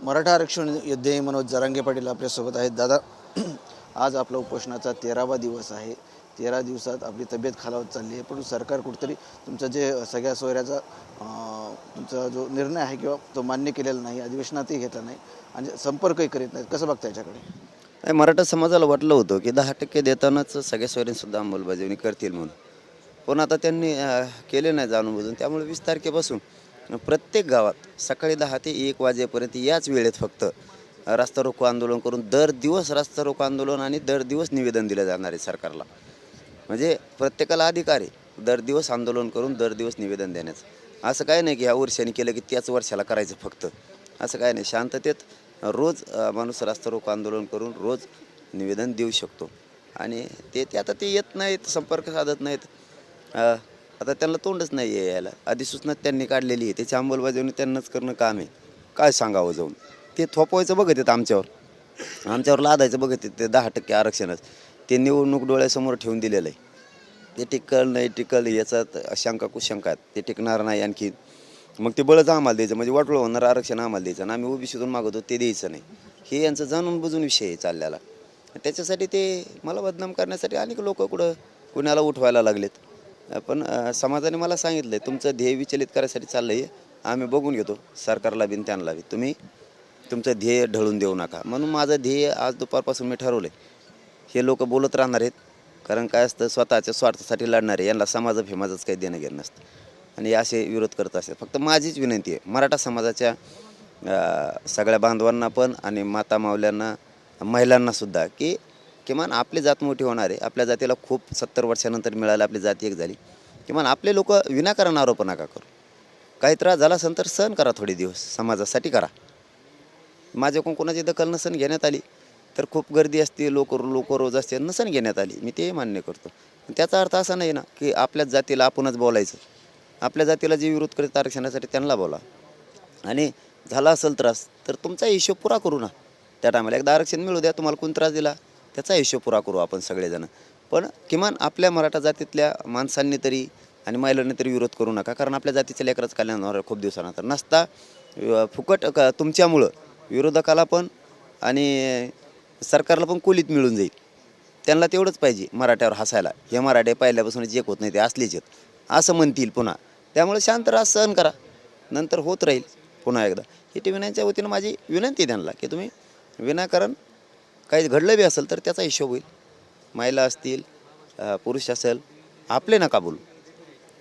मराठा आरक्षण योद्धे मनोज जरांगे पाटील आपल्यासोबत आहेत. दादा, आज आपला उपोषणाचा 13वा दिवस आहे. 13 दिवसात आपली तब्येत खालावत चालली आहे, पण सरकार कुठेतरी तुमचं जे सगळ्या सोयऱ्याचा तुमचा जो निर्णय आहे किंवा तो मान्य केलेला नाही, अधिवेशनातही घेतला नाही आणि संपर्कही करीत नाही. कसं बघता याच्याकडे? नाही, मराठा समाजाला वाटलं होतं की 10% देतानाच सगळ्या सोयऱ्यांसुद्धा अंमलबजावणी करतील म्हणून. पण आता त्यांनी केले नाही जाणून बुजून. त्यामुळे 20 तारखेपासून प्रत्येक गावात सकाळी 10 ते 1 वाजेपर्यंत याच वेळेत फक्त रास्ता रोको आंदोलन करून दर दिवस रास्ता रोको आंदोलन आणि दर दिवस निवेदन दिलं जाणार आहे सरकारला. म्हणजे प्रत्येकाला अधिकार आहे दर दिवस आंदोलन करून दर दिवस निवेदन देण्याचं. असं काय नाही की ह्या वर्षाने केलं की त्याच वर्षाला करायचं फक्त, असं काय नाही. शांततेत रोज माणूस रास्ता रोको आंदोलन करून रोज निवेदन देऊ शकतो. आणि ते आता ते येत नाहीत, संपर्क साधत नाहीत. आता त्यांना तोंडच नाही आहे यायला. अधिसूचना त्यांनी काढलेली आहे, त्याची अंमलबजावणी त्यांनाच करणं काम आहे. काय सांगावं जाऊन? ते थोपवायचं बघत आहेत आमच्यावर लादायचं बघत आहेत. ते 10% आरक्षणच ते निवडणूक डोळ्यासमोर ठेवून दिलेलं आहे. ते टिकल नाही टिकल याच्यात शंका कुशंका आहेत. ते टिकणार नाही आणखी. मग ते बळच आम्हाला द्यायचं, म्हणजे वाटलं होणार आरक्षण आम्हाला द्यायचं आणि आम्ही ओबीसीतून मागवतो ते द्यायचं नाही. हे यांचं जाणून बुजून विषय आहे चाललेला. त्याच्यासाठी ते मला बदनाम करण्यासाठी अनेक लोक कुणाला उठवायला लागलेत. पण समाजाने मला सांगितलं आहे तुमचं ध्येय विचलित करायसाठी चाललं आहे, आम्ही बघून घेतो सरकारला बी त्यांना बी, तुम्ही तुमचं ध्येय ढळून देऊ नका. म्हणून माझं ध्येय आज दुपारपासून मी ठरवलं आहे. हे लोक बोलत राहणार आहेत, कारण काय असतं स्वतःच्या स्वार्थासाठी लढणारे यांना समाजा फेमाजच काही देणं घेणं नसतं आणि असे विरोध करत असतात. फक्त माझीच विनंती आहे मराठा समाजाच्या सगळ्या बांधवांना पण आणि माता मावल्यांना महिलांनासुद्धा की किमान आपली जात मोठी होणार आहे. आपल्या जातीला खूप 70 वर्षानंतर मिळालं, आपली जाती एक झाली. किमान आपले लोक विनाकारण आरोप नका करू. काही त्रास झाला असेल तर सहन करा, थोडे दिवस समाजासाठी करा. माझ्याकडून कोणाची दखल नसन घेण्यात आली तर खूप गर्दी असते, लोक रोज असते, नसन घेण्यात आली, मी ते मान्य करतो. त्याचा अर्थ असा नाही ना की आपल्याच जातीला आपणच बोलायचं. आपल्या जातीला जे विरोध करत आरक्षणासाठी त्यांना बोला. आणि झाला असेल त्रास तर तुमचा हिशोब पुरा करू ना. त्या टायमाला एकदा आरक्षण मिळू द्या, तुम्हाला कोण त्रास दिला त्याचा हिशोब पुरा करू आपण सगळेजण. पण किमान आपल्या मराठा जातीतल्या माणसांनी तरी आणि महिलांनी तरी विरोध करू नका, कारण आपल्या जातीच्या लेकराचं कल्याण होणार खूप दिवसानंतर. नसता फुकट तुमच्यामुळं विरोधकाला पण आणि सरकारला पण कोलीत मिळून जाईल. त्यांना तेवढंच पाहिजे मराठ्यावर हसायला, हे मराठे पहिल्यापासून जे होत नाही ते असलेच आहेत असं म्हणतील पुन्हा. त्यामुळे शांत राहा, सहन करा, नंतर होत राहील पुन्हा एकदा. ही TV9च्या वतीनं माझी विनंती आहे त्यांना की तुम्ही विनाकारण काही घडलं बी असेल तर त्याचा हिशोब होईल. महिला असतील, पुरुष असेल, आपले नका बोलू.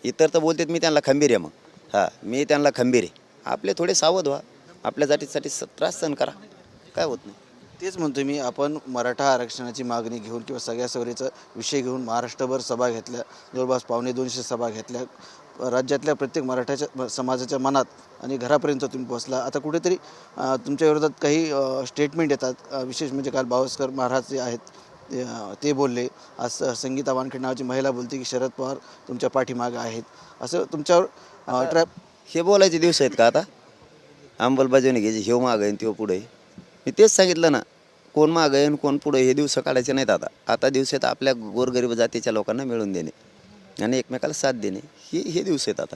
इतर तर बोलतात मी त्यांना खंबीर आहे, मग मी त्यांना खंबीर आहे. आपले थोडे सावध व्हा, आपल्या जातीसाठी त्रास सहन करा, काय होत नाही. तेच म्हणतो मी, आपण मराठा आरक्षणाची मागणी घेऊन किंवा सगळ्या सोयरीचा विषय घेऊन महाराष्ट्रभर सभा घेतल्या, जवळपास 250 सभा घेतल्या. राज्यातल्या प्रत्येक मराठ्याच्या समाजाच्या मनात आणि घरापर्यंत तुम्ही पोहोचला. आता कुठेतरी तुमच्या विरोधात काही स्टेटमेंट येतात. विशेष म्हणजे काल बावस्कर महाराज जे आहेत ते बोलले. आज संगीता वानखेडे नावाची महिला बोलते की शरद पवार तुमच्या पाठीमागं आहेत. असं तुमच्यावर हे बोलायचे दिवस आहेत का आता? अंमलबजावणी घ्यायची, हे मागं आहे तो पुढे. मी तेच सांगितलं ना, कोण मागं आहे कोण पुढे हे दिवस काढायचे नाहीत. आता दिवस आहेत आपल्या गोरगरीब जातीच्या लोकांना मिळून देणे आणि एकमेकाला साथ देणे, हे दिवस आहेत. आता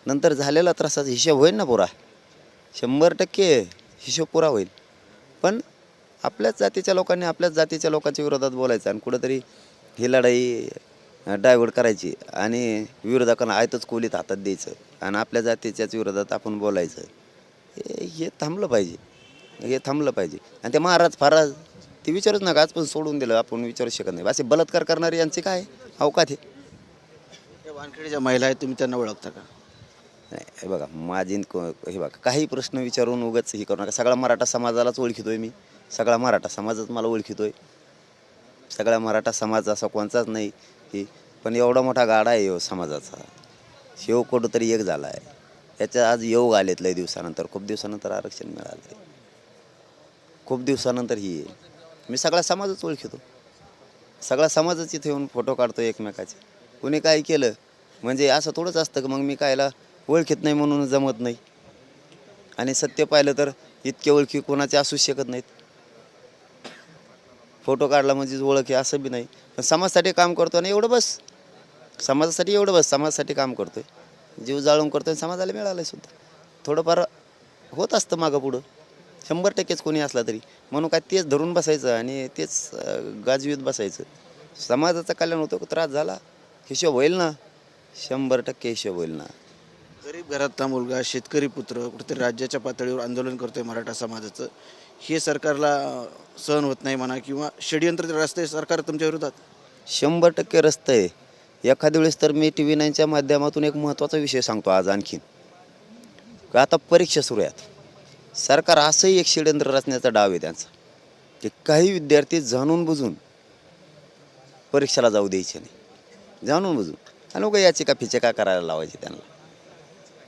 नंतर झालेला त्रासाचा हिशोब होईल ना पुरा, 100% हिशोब पुरा होईल. पण आपल्याच जातीच्या लोकांच्या विरोधात बोलायचं आणि कुठंतरी ही लढाई डायव्हर्ट करायची आणि विरोधकांना आयतच कोलीत हातात द्यायचं आणि आपल्या जातीच्याच विरोधात आपण बोलायचं. हे थांबलं पाहिजे. आणि ते महाराज ते विचारूच नका, आजपासून सोडून दिलं, आपण विचारू शकत नाही. असे बलात्कार करणारे यांचे काय अवकात आहे? वानखेडे ज्या महिला आहेत तुम्ही त्यांना ओळखता का? नाही, हे बघा हे बघा, काही प्रश्न विचारून उगाच हे करू नका. सगळा मराठा समाजालाच ओळखितोय मी, सगळा मराठा समाजच मला ओळखितोय. सगळा मराठा समाज असा कोणताच नाही की, पण एवढा मोठा गाडा आहे हो समाजाचा, शेव कुठंतरी एक झाला आहे. याच्या आज योग आलेत लय दिवसानंतर, खूप दिवसानंतर आरक्षण मिळालं आहे, खूप दिवसानंतर ही आहे. मी सगळा समाजच ओळखितो, सगळा समाजच इथे येऊन फोटो काढतो एकमेकाचे. कुणी काय केलं म्हणजे असं थोडंच असतं की मग मी कायला ओळखीत नाही म्हणून जमत नाही. आणि सत्य पाहिलं तर इतके ओळखी कोणाचे असूच शकत नाहीत. फोटो काढला म्हणजे ओळख आहे असं बी नाही. पण समाजासाठी काम करतो आणि एवढं बस, समाजासाठी काम करतोय, जीव जाळून करतोय, समाजाला मिळालं आहे सुद्धा. थोडंफार होत असतं मागं पुढं. 100%च कोणी असला तरी. म्हणून काय तेच धरून बसायचं आणि तेच गाजवीत बसायचं. समाजाचं कल्याण होतं, त्रास झाला हिशोब होईल ना, 100% हिशोब होईल ना. गरीब घरातला मुलगा, शेतकरी पुत्र कुठेतरी राज्याच्या पातळीवर आंदोलन करतोय मराठा समाजाचं, हे सरकारला सहन होत नाही म्हणा किंवा षडयंत्र रस्ते सरकार तुमच्या विरोधात. 100% रस्ता आहे. एखाद्या वेळेस तर मी TV 9च्या माध्यमातून एक महत्त्वाचा विषय सांगतो आज आणखीन. का आता परीक्षा सुरू आहेत. सरकार असंही एक षडयंत्र रचण्याचा डाव आहे त्यांचा. की काही विद्यार्थी जाणून बुजून परीक्षेला जाऊ द्यायचे नाही. जाणून बुजून. आणि लोक याचिका फिचिका करायला लावायचे त्यांना.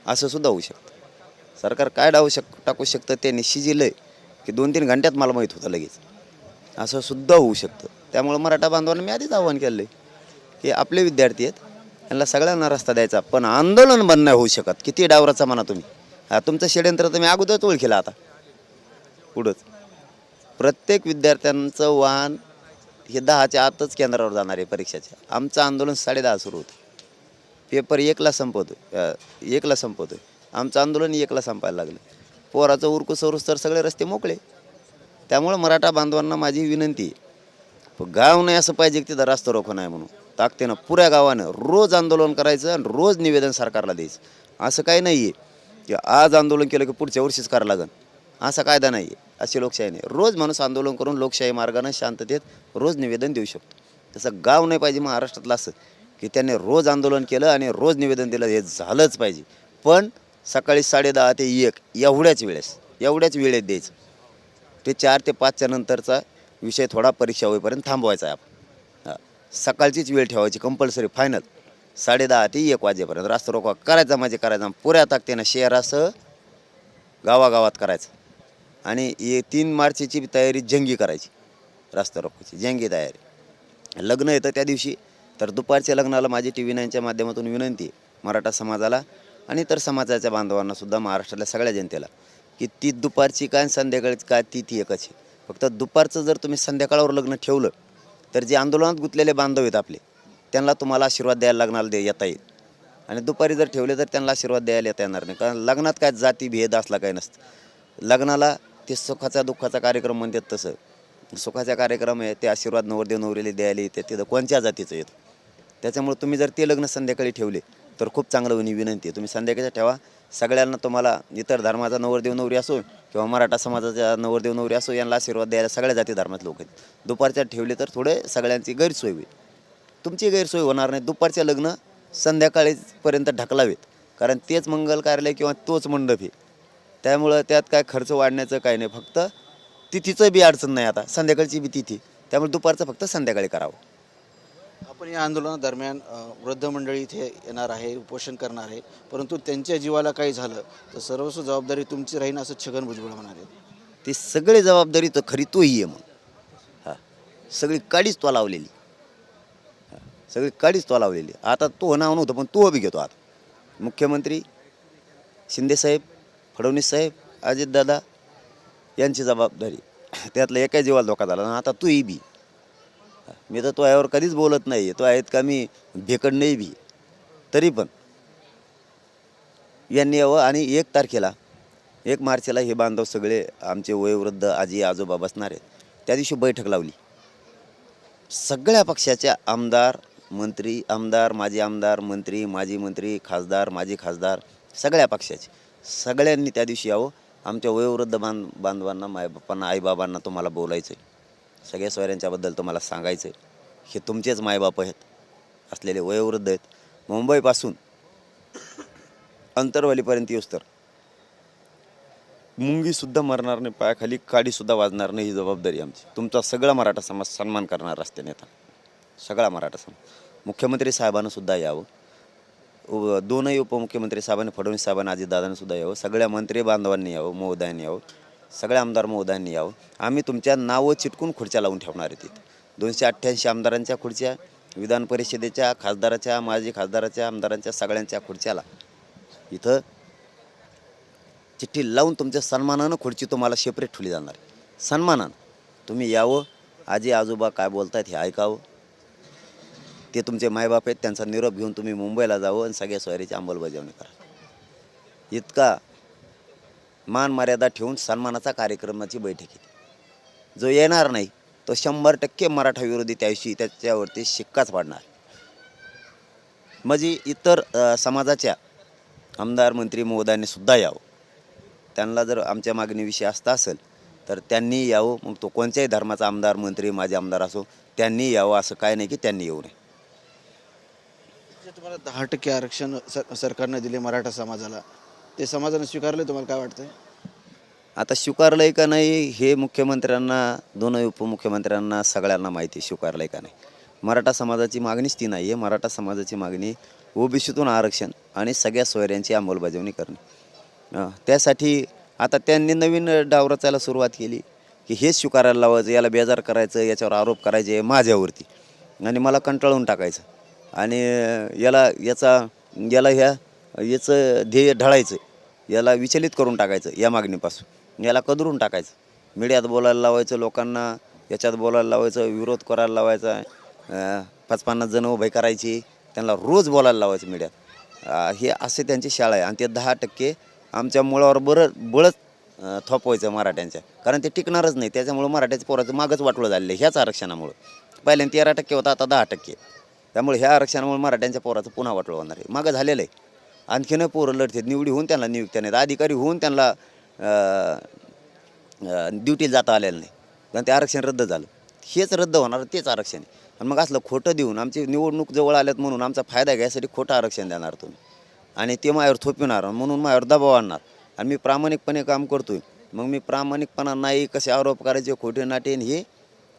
असं सुद्धा होऊ शकतं. सरकार काय डावू टाकू शकतं ते निश्चित आहे की 2-3 घंट्यात मला माहीत होतं लगेच. असं सुद्धा होऊ शकतं. त्यामुळं मराठा बांधवांना मी आधीच आव्हान केलं आहे की आपले विद्यार्थी आहेत, त्यांना सगळ्यांना रस्ता द्यायचा, पण आंदोलन बंद नाही होऊ शकत. किती डावराचा म्हणा तुम्ही. तुमचं षडयंत्र तर मी अगोदरच ओळखीला आता पुढंच. प्रत्येक विद्यार्थ्यांचं वाहन हे 10च्या आतच केंद्रावर जाणार आहे परीक्षेच्या. आमचं आंदोलन 10:30 सुरू होतं. पेपर 1ला संपवतो. आमचं आंदोलन 1ला संपायला लागलं. पोराचं उरकू सरूस तर सगळे रस्ते मोकळे. त्यामुळं मराठा बांधवांना माझी विनंती आहे, गाव नाही असं पाहिजे की तिथं रास्ता रोको नाही म्हणून. ताकदीनं पुऱ्या गावानं रोज आंदोलन करायचं आणि रोज निवेदन सरकारला द्यायचं. असं काही नाही आहे की आज आंदोलन केलं की पुढच्या वर्षीच करावं लागेल, असा कायदा नाही आहे. अशी लोकशाही नाही. रोज माणूस आंदोलन करून लोकशाही मार्गाने शांततेत रोज निवेदन देऊ शकतो. तसं गाव नाही पाहिजे महाराष्ट्रातलं असं की त्यांनी रोज आंदोलन केलं आणि रोज निवेदन दिलं. हे झालंच पाहिजे. पण सकाळी 10:30 ते 1 एवढ्याच वेळेत द्यायचं. ते 4 ते 5च्या नंतरचा विषय थोडा परीक्षा होईपर्यंत थांबवायचा आहे आपण. सकाळचीच वेळ ठेवायची कंपल्सरी फायनल. 10:30 ते 1 वाजेपर्यंत रास्ता रोको करायचा म्हणजे करायचा. पुऱ्या ताकदीनं शहरासह गावागावात करायचं. आणि 3 मार्चची तयारी जंगी करायची. रास्ता रोकोची जंगी तयारी. लग्न येतं त्या दिवशी, तर दुपारच्या लग्नाला माझी TV 9च्या माध्यमातून विनंती आहे मराठा समाजाला आणि इतर समाजाच्या बांधवांना सुद्धा, महाराष्ट्रातल्या सगळ्या जनतेला, की ती दुपारची काय संध्याकाळची काय ती एकच आहे. फक्त दुपारचं जर तुम्ही संध्याकाळवर लग्न ठेवलं तर जे आंदोलनात गुंतलेले बांधव आहेत आपले, त्यांना तुम्हाला आशीर्वाद द्यायला लागणार येता येईल. आणि दुपारी जर ठेवले तर त्यांना आशीर्वाद द्यायला येता येणार नाही. कारण लग्नात काय जातीभेद असला काही नसतं. लग्नाला ते सुखाचा दुःखाचा कार्यक्रम म्हणतात. तसं सुखाचा कार्यक्रम आहे, ते आशीर्वाद नवरदेव नवरीला द्यायला येते, तिथं कोणत्या जातीचं येतं. त्याच्यामुळे तुम्ही जर ते लग्न संध्याकाळी ठेवले तर खूप चांगलं होईल. विनंती आहे तुम्ही संध्याकाळचं ठेवा. सगळ्यांना, तुम्हाला इतर धर्माचा नवरदेव नवरी असो किंवा मराठा समाजाचा नवरदेव नवरी असो, यांना आशीर्वाद द्यायला सगळ्या जाती धर्मात लोक आहेत. दुपारच्या ठेवले तर थोडे सगळ्यांची गैरसोय होईल. तुमची गैरसोय होणार नाही. दुपारच्या लग्न संध्याकाळीपर्यंत ढकलावेत, कारण तेच मंगल कार्यालय किंवा तोच मंडप आहे. त्यामुळं त्यात काय खर्च वाढण्याचं काही नाही. फक्त तिथीचं बी अडचण नाही. आता संध्याकाळची बी तिथी, त्यामुळे दुपारचं फक्त संध्याकाळी करावं. आपण या आंदोलनादरम्यान वृद्ध मंडळी इथे येणार आहे, उपोषण करणार आहे, परंतु त्यांच्या जीवाला काही झालं तर सर्वस्व जबाबदारी तुमची राहील असं छगन भुजबळ म्हणाले. ती सगळी जबाबदारी तर खरी तोही आहे. मग सगळी काडीच तो लावलेली. सगळी काडीच तो लावलेली. आता तो नाव नव्हतं, पण तो बी घेतो. आता मुख्यमंत्री शिंदेसाहेब, फडणवीस साहेब, अजितदादा यांची जबाबदारी. त्यातलं एका जीवाला धोका झाला आणि आता तोही बी. मी तर तो यावर कधीच बोलत नाही. तो आहेत का मी भेकड नाही बी. तरी पण यांनी यावं. आणि 1 तारखेला 1 मार्चला हे बांधव सगळे आमचे वयोवृद्ध आजी आजोबा बसणार आहेत. त्या दिवशी बैठक लावली. सगळ्या पक्षाच्या आमदार, मंत्री, माजी आमदार, मंत्री, माजी मंत्री, खासदार, माजी खासदार, सगळ्या पक्षाचे सगळ्यांनी त्या दिवशी यावं. आमच्या वयोवृद्ध बांधवांना, मायबापांना, आईबाबांना तुम्हाला बोलायचं आहे. सगळ्या सोयऱ्यांच्याबद्दल तुम्हाला सांगायचं आहे. हे तुमचेच मायबाप आहेत, असलेले वयोवृद्ध आहेत. मुंबईपासून अंतरवालीपर्यंत येऊस तर मुंगीसुद्धा मरणार नाही, पायाखाली काडीसुद्धा वाजणार नाही. ही जबाबदारी आमची. तुमचा सगळा मराठा समाज सन्मान करणार असते नेता, सगळा मराठा समाज. मुख्यमंत्री साहेबांना सुद्धा यावं. दोनही उपमुख्यमंत्री साहेबांनी, फडणवीस साहेबांनी, अजितदादांनी सुद्धा यावं. सगळ्या मंत्री बांधवांनी यावं, महोदयांनी यावं. सगळ्या आमदार महोदयांनी यावं. आम्ही तुमच्या नावं चिटकून खुर्च्या लावून ठेवणार आहेत. तिथे 288 आमदारांच्या खुर्च्या, विधान परिषदेच्या, खासदाराच्या, माजी खासदाराच्या, आमदारांच्या सगळ्यांच्या खुर्च्याला इथं चिठ्ठी लावून तुमच्या सन्मानानं खुर्ची तुम्हाला सेपरेट ठेवली जाणार आहे. सन्मानानं तुम्ही यावं. आजी आजोबा काय बोलतात हे ऐकावं. ते तुमचे मायबाप आहेत, त्यांचा निरोप घेऊन तुम्ही मुंबईला जावं आणि सगळ्या सोयरीची अंमलबजावणी करा. इतका मान मर्यादा ठेवून सन्मानाचा कार्यक्रमाची बैठक आहे. जो येणार नाही तो 100% मराठा विरोधी त्याविषयी त्याच्यावरती शिक्काच पाडणार. म्हणजे इतर समाजाच्या आमदार मंत्री महोदयांनी सुद्धा यावं. त्यांना जर आमच्या मागणीविषयी असता असेल तर त्यांनी यावं. मग तो कोणत्याही धर्माचा आमदार मंत्री माझे आमदार असो त्यांनी यावं, असं काय नाही की त्यांनी येऊ नये. जे तुम्हाला 10% आरक्षण सरकारने दिले मराठा समाजाला, ते समाजाने स्वीकारले, तुम्हाला काय वाटतंय? आता स्वीकारलं आहे का नाही हे मुख्यमंत्र्यांना, दोनही उपमुख्यमंत्र्यांना सगळ्यांना माहिती आहे स्वीकारलं आहे का नाही. मराठा समाजाची मागणीच ती नाही आहे. मराठा समाजाची मागणी ओबीसीतून आरक्षण आणि सगळ्या सोयऱ्यांची अंमलबजावणी करणे. त्यासाठी आता त्यांनी नवीन डाव रचायला सुरुवात केली की हेच स्वीकारायला लावायचं, याला बेजार करायचं, याच्यावर आरोप करायचे माझ्यावरती आणि मला कंटाळून टाकायचं आणि याला याचं ध्येय ढळायचं, याला विचलित करून टाकायचं या मागणीपासून, याला कदरून टाकायचं, मीडियात बोलायला लावायचं, लोकांना याच्यात बोलायला लावायचं, विरोध करायला लावायचा, 50-50 जणं उभे करायची, त्यांना रोज बोलायला लावायचं मीडियात. हे असे त्यांची शाळा आहे आणि ते 10% आमच्या मुळावर बळच थोपवायचं मराठ्यांच्या, कारण ते टिकणारच नाही. त्याच्यामुळं मराठ्याचं पोराचं मागच वाटलं झालेलं आहे ह्याच आरक्षणामुळं. पहिल्यांदा 13% होता, आता 10%. त्यामुळे ह्या आरक्षणामुळे मराठ्यांच्या पोराचं पुन्हा वाटलं होणार आहे. मागं झालेलं आहे. आणखीन पोरं लढतात, निवडी होऊन त्यांना नियुक्त्या नाहीत, अधिकारी होऊन त्यांना ड्युटीला जाता आलेलं नाही, कारण ते आरक्षण रद्द झालं. हेच रद्द होणार, तेच आरक्षण आहे. आणि मग असलं खोटं देऊन आमची निवडणूक जवळ आल्यात म्हणून आमचा फायदा घ्यायसाठी खोटं आरक्षण देणार तुम्ही आणि ते माझ्यावर थोपविणार म्हणून माझ्यावर दबाव आणणार. आणि मी प्रामाणिकपणे काम करतो आहे, मग मी प्रामाणिकपणा नाही कसे आरोप करायचे, खोटे नाटेन, हे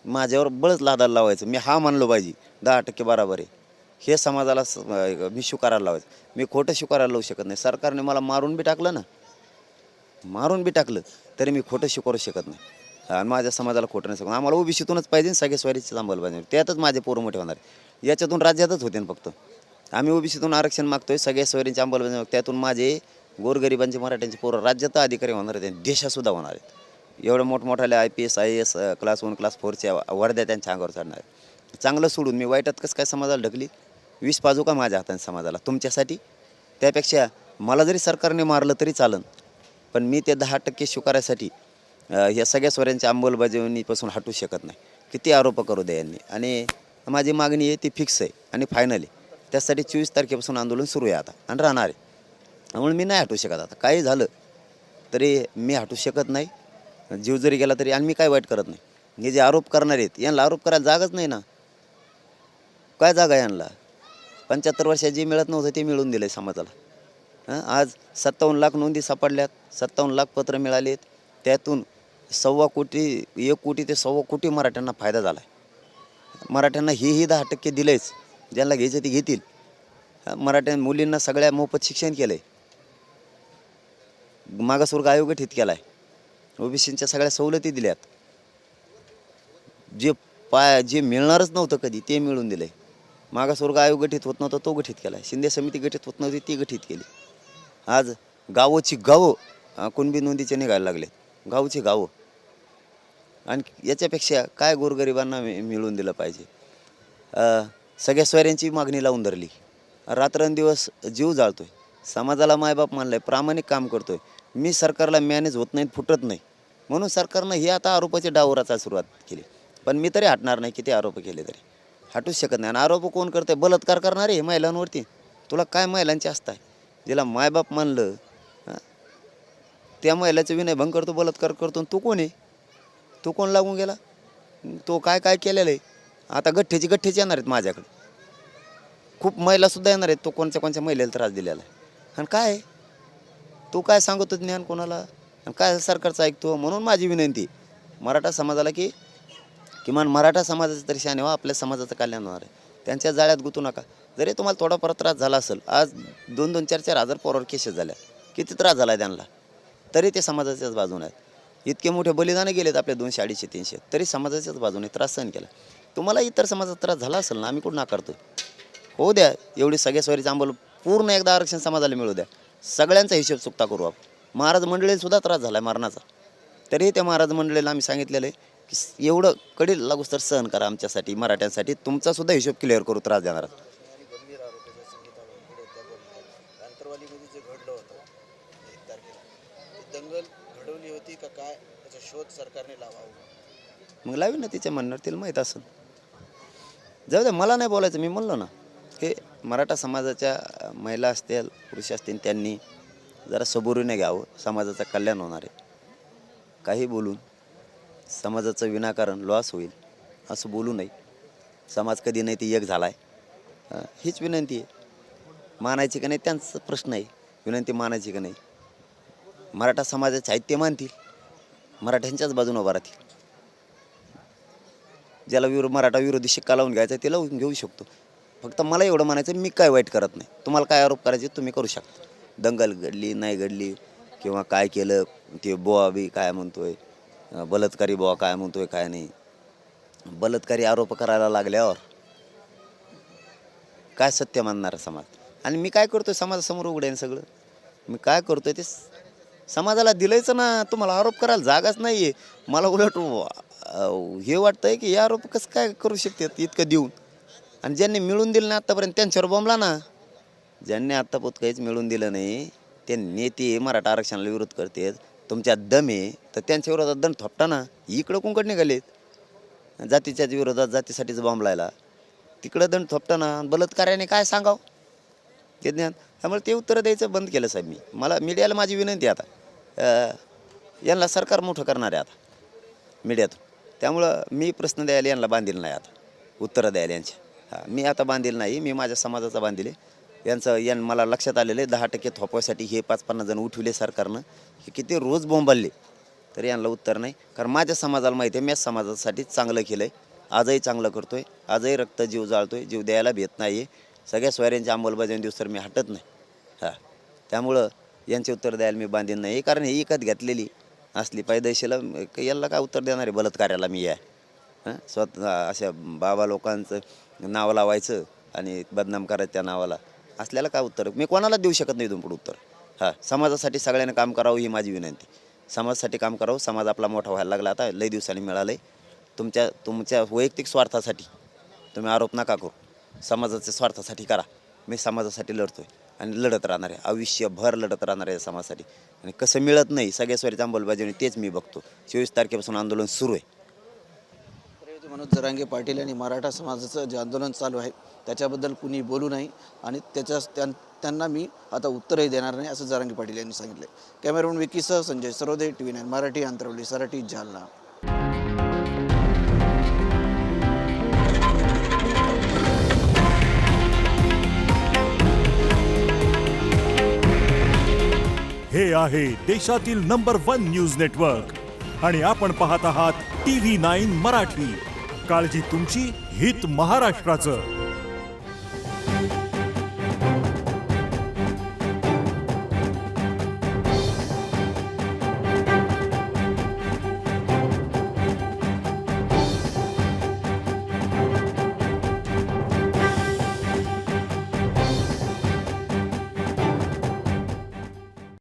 माझ्यावर बळच लादायला लावायचं. मी हा मानलो पाहिजे 10% बरोबर आहे, हे समाजाला मी स्वीकारायला लावायचं. मी खोटं स्वीकारायला लावू शकत नाही. सरकारने मला मारून बी टाकलं ना, मारून बी टाकलं तरी मी खोटं स्वीकारू शकत नाही आणि माझ्या समाजाला खोटं नाही सांगू. आम्हाला ओबीसीतूनच पाहिजे, सगळे स्वारीची अंमलबजावणी, त्यातच माझे पोरं मोठे होणार आहे. याच्यातून राज्यातच होते ना फक्त. आम्ही ओबीसीतून आरक्षण मागतोय, सगळ्या स्वारींची अंमलबजावणी, त्यातून माझे गोरगरिबांचे मराठ्यांचे पोरं राज्यात अधिकारी होणार आहेत, देशातसुद्धा होणार आहेत. एवढं मोठमोठ्याल्या IPS IAS क्लास 1 क्लास 4च्या वर्ध्या त्यांच्या अंगावर चढणार आहे. चांगलं सोडून मी वाईटात कसं काय समाजाला ढकली, 20 बाजू का माझ्या हाताने समाजाला तुमच्यासाठी. त्यापेक्षा मला जरी सरकारने मारलं तरी चालन, पण मी ते 10% स्वीकारायसाठी या सगळ्या स्वऱ्यांच्या अंमलबजावणीपासून हटू शकत नाही. किती आरोप करू द्या यांनी. आणि माझी मागणी आहे ती फिक्स आहे आणि फायनल आहे. त्यासाठी 24 तारखेपासून आंदोलन सुरू आहे आता आणि राहणार आहे. त्यामुळे मी नाही हटू शकत. आता काही झालं तरी मी हटू शकत नाही, जीव जरी गेला तरी. आणि मी काय वाईट करत नाही. हे जे आरोप करणार आहेत यांना आरोप करायला जागाच नाही ना. काय जागा आहे यांना? 75 वर्षात जे मिळत नव्हतं ते मिळून दिलं आहे समाजाला. आज 57 लाख नोंदी सापडल्यात, 57 लाख पत्र मिळालेत, त्यातून 1.25 कोटी 1 कोटी ते 1.25 कोटी मराठ्यांना फायदा झाला आहे. मराठ्यांना हेही 10% दिलंच, ज्यांना घ्यायचं ते घेतील. मराठ्या मुलींना सगळ्या मोफत शिक्षण केलं आहे, मागासवर्ग आयोग गठीत केला आहे, ओबीसींच्या सगळ्या सवलती दिल्यात, जे मिळणारच नव्हतं कधी ते मिळून दिलं आहे. मागासवर्ग आयोग गठीत होत नव्हता तो गठीत केला आहे, शिंदे समिती गठीत होत नव्हती ती गठीत केली. आज गावोची गावं कुणबी नोंदीचे निघायला लागले, गावची गावं. आणि याच्यापेक्षा काय गोरगरिबांना मिळून दिलं पाहिजे. सगळ्या सोयऱ्यांची मागणी लावून धरली, रात्रंदिवस जीव जाळतोय, समाजाला मायबाप मानलं आहे, प्रामाणिक काम करतोय. मी सरकारला मॅनेज होत नाही, फुटत नाही, म्हणून सरकारनं हे आता आरोपाचे डाव रचायला सुरुवात केली. पण मी तरी हटणार नाही, किती आरोप केले तरी हटूच शकत नाही. आणि आरोप कोण करते? बलात्कार करणारे महिलांवरती. तुला काय महिलांची आस्था आहे? जिला मायबाप मानलं त्या महिलाचं विनयभंग करतो, बलात्कार करतो. तू कोण आहे? तू कोण लागून गेला? तो काय केलेलं आहे? आता गठ्ठेची येणार आहेत माझ्याकडे, खूप महिलासुद्धा येणार आहेत. तो कोणत्या महिलेला त्रास दिलेला आहे आणि काय तू काय सांगतो ज्ञान कोणाला आणि काय सरकारचं ऐकतो? म्हणून माझी विनंती मराठा समाजाला की किमान मराठा समाजाचं तरी शाने व्हा, आपल्या समाजाचं कल्याण होणार आहे. त्यांच्या जाळ्यात गुतू नका. जरी तुम्हाला थोडाफार त्रास झाला असेल, आज 2-2, 4-4 हजार पोरावर केसेस झाल्या, किती त्रास झाला आहे त्यांना, तरी ते समाजाच्याच बाजूने आहेत. इतके मोठे बलिदानं गेलेत आपल्या 200, 250, 300, तरी समाजाच्याच बाजूने त्रास सहन केला. तुम्हाला इतर समाजाचा त्रास झाला असेल ना, आम्ही कुठं नाकारतो? होऊ द्या, एवढी सगळ्या स्वारीचं आंदोलन पूर्ण एकदा आरक्षण समाजाला मिळू द्या, सगळ्यांचा हिशोब चुकता करू आपण. महाराज मंडळीसुद्धा त्रास झाला आहे मरणाचा, तरी त्या महाराज मंडळीला आम्ही सांगितलेलं आहे की एवढं कडील लागूस तर सहन करा आमच्यासाठी, मराठ्यांसाठी, तुमचासुद्धा हिशोब क्लिअर करू त्रास देणार. आंतरवालीमध्ये जे घडलं होतं 1 तारखेला, ते दंगल शोध सरकारने लावावा. मग लावी ना तिच्या म्हणण्यावर तिला माहीत असेल. जाऊ दे, मला नाही बोलायचं. मी म्हणलो ना हे मराठा समाजाच्या महिला असतील पुरुष असतील त्यांनी जरा सबुरीने घ्यावं. समाजाचं कल्याण होणार आहे. काही बोलून समाजाचं विनाकारण लॉस होईल असं बोलू नये. समाज कधी नाही ती एक झाला आहे, हीच विनंती आहे. मानायची का नाही त्यांचा प्रश्न आहे. विनंती मानायची का नाही. मराठा समाजाचे आहेत ते मानतील, मराठ्यांच्याच बाजूने उभा राहतील. ज्याला मराठा विरोधी शिक्का लावून घ्यायचा ते लावून घेऊ शकतो. फक्त मला एवढं म्हणायचं मी काय वाईट करत नाही. तुम्हाला काय आरोप करायचे तुम्ही करू शकता. दंगल घडली नाही घडली किंवा काय केलं ते बुवा बी काय म्हणतोय, बलात्कारी बुवा काय म्हणतोय काय नाही. बलात्कारी आरोप करायला लागल्यावर काय सत्य मानणार समाज. आणि मी काय करतोय समाजासमोर उघड आहे सगळं. मी काय करतोय ते समाजाला दिलायचं ना. तुम्हाला आरोप करायला जागाच नाही आहे. मला उलट हे वाटतंय की हे आरोप कसं काय करू शकतात इतकं देऊन. आणि ज्यांनी मिळून दिलं नाही आत्तापर्यंत त्यांच्यावर बोंबला ना. ज्यांनी आत्तापोत काहीच मिळून दिलं नाही ते नेते मराठा आरक्षणाला विरोध करतात. तुमच्या दम आहे तर त्यांच्या विरोधात दंड थोपटा ना. इकडं कुंकड निघालेत जातीच्याच विरोधात जातीसाठीच बॉम्बलायला. तिकडं दंड थोपटाना. बलात्कार्याने काय सांगावं ते ज्ञान. त्यामुळे ते उत्तरं द्यायचं बंद केलं साहेब. मला मीडियाला माझी विनंती आहे आता. यांना सरकार मोठं करणार आहे आता मीडियातून. त्यामुळं मी प्रश्न द्यायला यांना बांधील नाही आता. उत्तरं द्यायला यांच्या मी आता बांधील नाही. मी माझ्या समाजाचा बांधील आहे. मला लक्षात आलेलं आहे 10% थोपवायसाठी हे 5-50 जण उठविले सरकारनं. हे किती रोज बोंबालले तरी यांना उत्तर नाही. कारण माझ्या समाजाला माहिती आहे मी समाजासाठी चांगलं केलं आहे. आजही चांगलं करतो आहे. आजही रक्त जीव जाळतो आहे. जीव द्यायला भेट नाही आहे. सगळ्या सोयऱ्यांची अंमलबजावणी दिवस तर मी हटत नाही. त्यामुळं यांचे उत्तर द्यायला मी बांधील नाही. कारण ही विकत घेतलेली असली पायदेशीला याला काय उत्तर देणार आहे बलात्कार्याला मी आहे. स्वतः अशा बाबा लोकांचं नाव लावायचं आणि बदनाम करायचं त्या नावाला असल्याला काय उत्तर मी कोणाला देऊ शकत नाही इथून पुढे उत्तर. समाजासाठी सगळ्यांनी काम करावं ही माझी विनंती. समाजासाठी काम करावं. समाज आपला मोठा व्हायला लागला आता. लई दिवसांनी मिळालं आहे. तुमच्या वैयक्तिक स्वार्थासाठी तुम्ही आरोप नका करू. समाजाच्या स्वार्थासाठी करा. मी समाजासाठी लढतोय आणि लढत राहणार आहे. आयुष्यभर लढत राहणार आहे समाजासाठी. आणि कसं मिळत नाही सगळ्या स्वरीची अंमलबजावणी तेच मी बघतो. 24 तारखेपासून आंदोलन सुरू आहे. मनोज जरांगे पाटील यांनी मराठा समाजाचं जे आंदोलन चालू आहे त्याच्याबद्दल कुणी बोलू नाही आणि त्यांना मी आता उत्तरही देणार नाही असं जरांगे पाटील यांनी सांगितले. कॅमेरामॅन विकीसह संजय सरोदे, TV9 मराठी, अंतरवली, सराटी, जालना. हे आहे देशातील नंबर 1 न्यूज नेटवर्क आणि आपण पाहत आहात TV9 मराठी. काळजी तुमची, हित महाराष्ट्राचं.